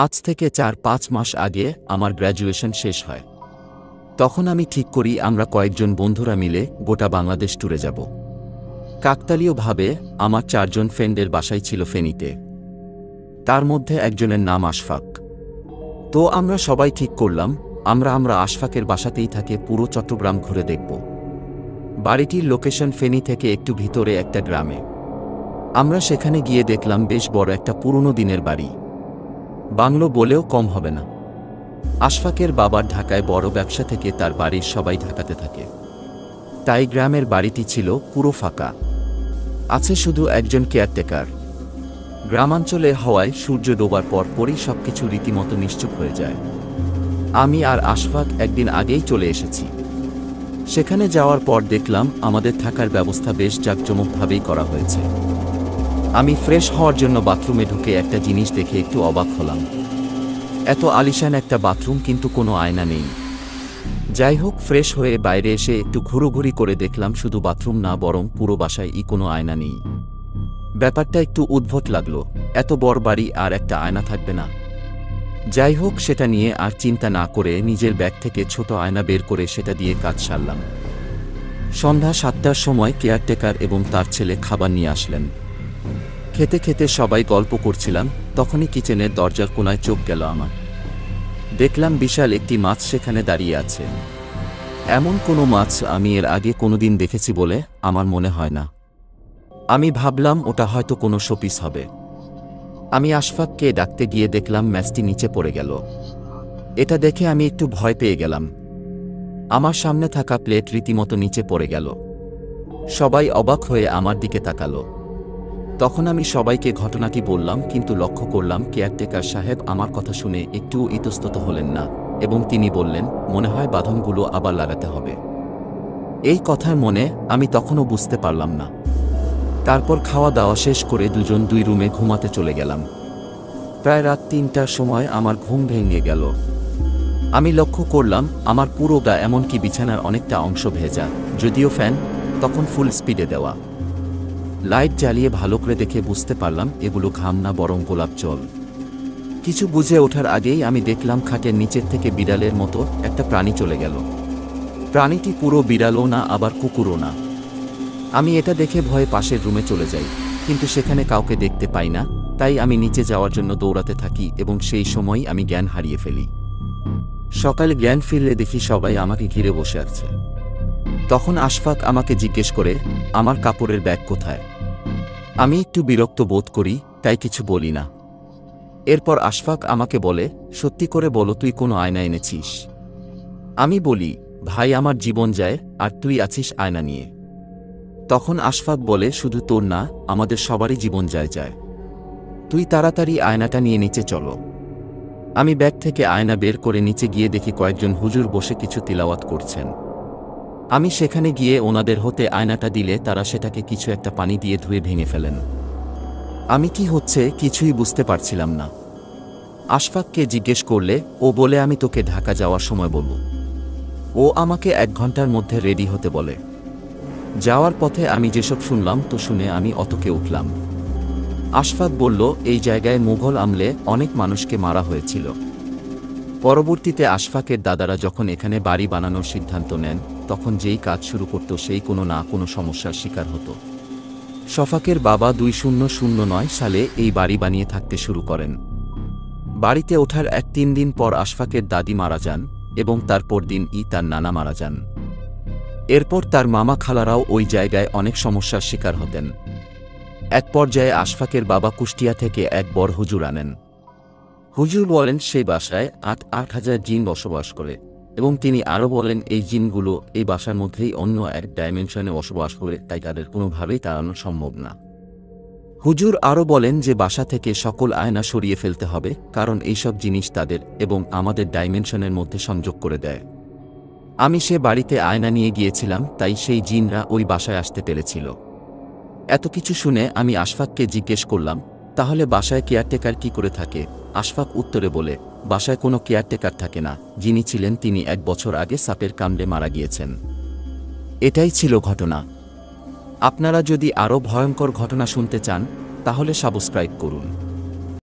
আজ থেকে ৪-৫ মাস আগে আমার গ্র্যাজুয়েশন শেষ হয়। তখন আমি ঠিক করি আমরা কয়েকজন বন্ধুরা মিলে গোটা বাংলাদেশ ট্যুরে যাব। কাকতালীয়ভাবে আমার ৪ জন ফ্রেন্ডের বাসাই ছিল ফেনীতে। তার মধ্যে একজনের নাম আশফাক। তো আমরা সবাই ঠিক করলাম আমরা আশফাকের বাসাতেই থাকে পুরো চট্টগ্রাম ঘুরে দেখব। বাড়িটির লোকেশন ফেনী থেকে একটু ভিতরে একটা গ্রামে। আমরা সেখানে গিয়ে দেখলাম বেশ বড় একটা পুরনো দিনের বাড়ি, বাংলো বলেও কম হবে না। আশফাকের বাবার ঢাকায় বড় ব্যবসা থেকে তার বাড়ির সবাই ঢাকাতে থাকে, তাই গ্রামের বাড়িটি ছিল পুরো ফাঁকা। আছে শুধু একজন কেয়ারটেকার। গ্রামাঞ্চলে হওয়ায় সূর্য ডোবার পরই সবকিছু রীতিমতো নিশ্চুপ হয়ে যায়। আমি আর আশফাক একদিন আগেই চলে এসেছি। সেখানে যাওয়ার পর দেখলাম আমাদের থাকার ব্যবস্থা বেশ জাঁকজমকভাবেই করা হয়েছে। আমি ফ্রেশ হওয়ার জন্য বাথরুমে ঢুকে একটা জিনিস দেখে একটু অবাক হলাম। এত আলিশান একটা বাথরুম, কিন্তু কোনো আয়না নেই। যাই হোক, ফ্রেশ হয়ে বাইরে এসে একটু ঘুরোঘুরি করে দেখলাম শুধু বাথরুম না, বরং পুরো বাসায় কোনো আয়না নেই। ব্যাপারটা একটু উদ্ভট লাগলো, এত বড় বাড়ি আর একটা আয়না থাকবে না। যাই হোক, সেটা নিয়ে আর চিন্তা না করে নিজের ব্যাগ থেকে ছোট আয়না বের করে সেটা দিয়ে কাজ সারলাম। সন্ধ্যা ৭টার সময় কেয়ারটেকার এবং তার ছেলে খাবার নিয়ে আসলেন। খেতে খেতে সবাই গল্প করছিলাম, তখনই কিচেনের দরজার কোণায় চোখ গেল আমার। দেখলাম বিশাল একটি মাছ সেখানে দাঁড়িয়ে আছে। এমন কোনো মাছ আমি এর আগে কোনোদিন দেখেছি বলে আমার মনে হয় না। আমি ভাবলাম ওটা হয়তো কোনো শোপিস হবে। আমি আশফাককে ডাকতে গিয়ে দেখলাম ম্যাচটি নিচে পড়ে গেল। এটা দেখে আমি একটু ভয় পেয়ে গেলাম। আমার সামনে থাকা প্লেট রীতিমতো নিচে পড়ে গেল। সবাই অবাক হয়ে আমার দিকে তাকালো। তখন আমি সবাইকে ঘটনাটি বললাম, কিন্তু লক্ষ্য করলাম কেয়ারটেকার সাহেব আমার কথা শুনে একটুও ইতস্তত হলেন না এবং তিনি বললেন, মনে হয় বাঁধনগুলো আবার লাগাতে হবে। এই কথার মনে আমি তখনও বুঝতে পারলাম না। তারপর খাওয়া দাওয়া শেষ করে দুজন দুই রুমে ঘুমাতে চলে গেলাম। প্রায় রাত ৩টার সময় আমার ঘুম ভেঙে গেল। আমি লক্ষ্য করলাম আমার পুরো গা, এমনকি বিছানার অনেকটা অংশ ভেজা, যদিও ফ্যান তখন ফুল স্পিডে দেওয়া। লাইট জ্বালিয়ে ভালো করে দেখে বুঝতে পারলাম এগুলো ঘাম না, বরং গোলাপ জল। কিছু বুঝে ওঠার আগেই আমি দেখলাম খাটের নিচের থেকে বিড়ালের মতো একটা প্রাণী চলে গেল। প্রাণীটি পুরো বিড়ালও না, আবার কুকুরও না। আমি এটা দেখে ভয়ে পাশের রুমে চলে যাই, কিন্তু সেখানে কাউকে দেখতে পাই না। তাই আমি নিচে যাওয়ার জন্য দৌড়াতে থাকি এবং সেই সময়ই আমি জ্ঞান হারিয়ে ফেলি। সকালে জ্ঞান ফিরলে দেখি সবাই আমাকে ঘিরে বসে আছে। তখন আশফাক আমাকে জিজ্ঞেস করে আমার কাপড়ের ব্যাগ কোথায়। আমি একটু বিরক্ত বোধ করি, তাই কিছু বলি না। এরপর আশফাক আমাকে বলে, সত্যি করে বলো তুই কোনো আয়না এনেছিস? আমি বলি, ভাই আমার জীবন যায় আর তুই আছিস আয়না নিয়ে। তখন আশফাক বলে, শুধু তোর না, আমাদের সবারই জীবন যায়। তুই তাড়াতাড়ি আয়নাটা নিয়ে নিচে চলো। আমি ব্যাগ থেকে আয়না বের করে নিচে গিয়ে দেখি কয়েকজন হুজুর বসে কিছু তিলাওয়াত করছেন। আমি সেখানে গিয়ে ওনাদের হাতে আয়নাটা দিলে তারা সেটাকে কিছু একটা পানি দিয়ে ধুয়ে ভেঙে ফেলেন। আমি কি হচ্ছে কিছুই বুঝতে পারছিলাম না। আশফাককে জিজ্ঞেস করলে ও বলে, আমি তোকে ঢাকা যাওয়ার সময় বলবো। ও আমাকে ১ ঘন্টার মধ্যে রেডি হতে বলে। যাওয়ার পথে আমি যেসব শুনলাম তো শুনে আমি অতকে উঠলাম। আশফাক বলল, এই জায়গায় মুঘল আমলে অনেক মানুষকে মারা হয়েছিল। পরবর্তীতে আশফাকের দাদারা যখন এখানে বাড়ি বানানোর সিদ্ধান্ত নেন, তখন যেই কাজ শুরু করত সেই কোনো না কোনো সমস্যার শিকার হতো। শফাকের বাবা ২০০৯ সালে এই বাড়ি বানিয়ে থাকতে শুরু করেন। বাড়িতে ওঠার ৩ দিন পর আশফাকের দাদি মারা যান এবং তারপর দিনই তার নানা মারা যান। এরপর তার মামা খালারাও ওই জায়গায় অনেক সমস্যার শিকার হতেন। এক পর্যায়ে আশফাকের বাবা কুষ্টিয়া থেকে এক বড় হুজুর আনেন। হুজুর বলেন সেই বাসায় ৮,০০০ জিন বসবাস করে এবং তিনি আরও বলেন এই জিনগুলো এই বাসার মধ্যেই অন্য এক ডাইমেনশনে বসবাস করে, তাই তাদের কোনোভাবেই তাড়ানো সম্ভব না। হুজুর আরও বলেন যে বাসা থেকে সকল আয়না সরিয়ে ফেলতে হবে, কারণ এইসব জিনিস তাদের এবং আমাদের ডাইমেনশনের মধ্যে সংযোগ করে দেয়। আমি সে বাড়িতে আয়না নিয়ে গিয়েছিলাম, তাই সেই জিনরা ওই বাসায় আসতে পেরেছিল। এত কিছু শুনে আমি আশফাককে জিজ্ঞেস করলাম, তাহলে বাসায় কেয়ারটেকার কি করে থাকে? আশফাক উত্তরে বলে, বাসায় কোনো কেয়ারটেকার থাকে না। যিনি ছিলেন তিনি ১ বছর আগে সাপের কামড়ে মারা গিয়েছেন। এটাই ছিল ঘটনা। আপনারা যদি আরও ভয়ঙ্কর ঘটনা শুনতে চান তাহলে সাবস্ক্রাইব করুন।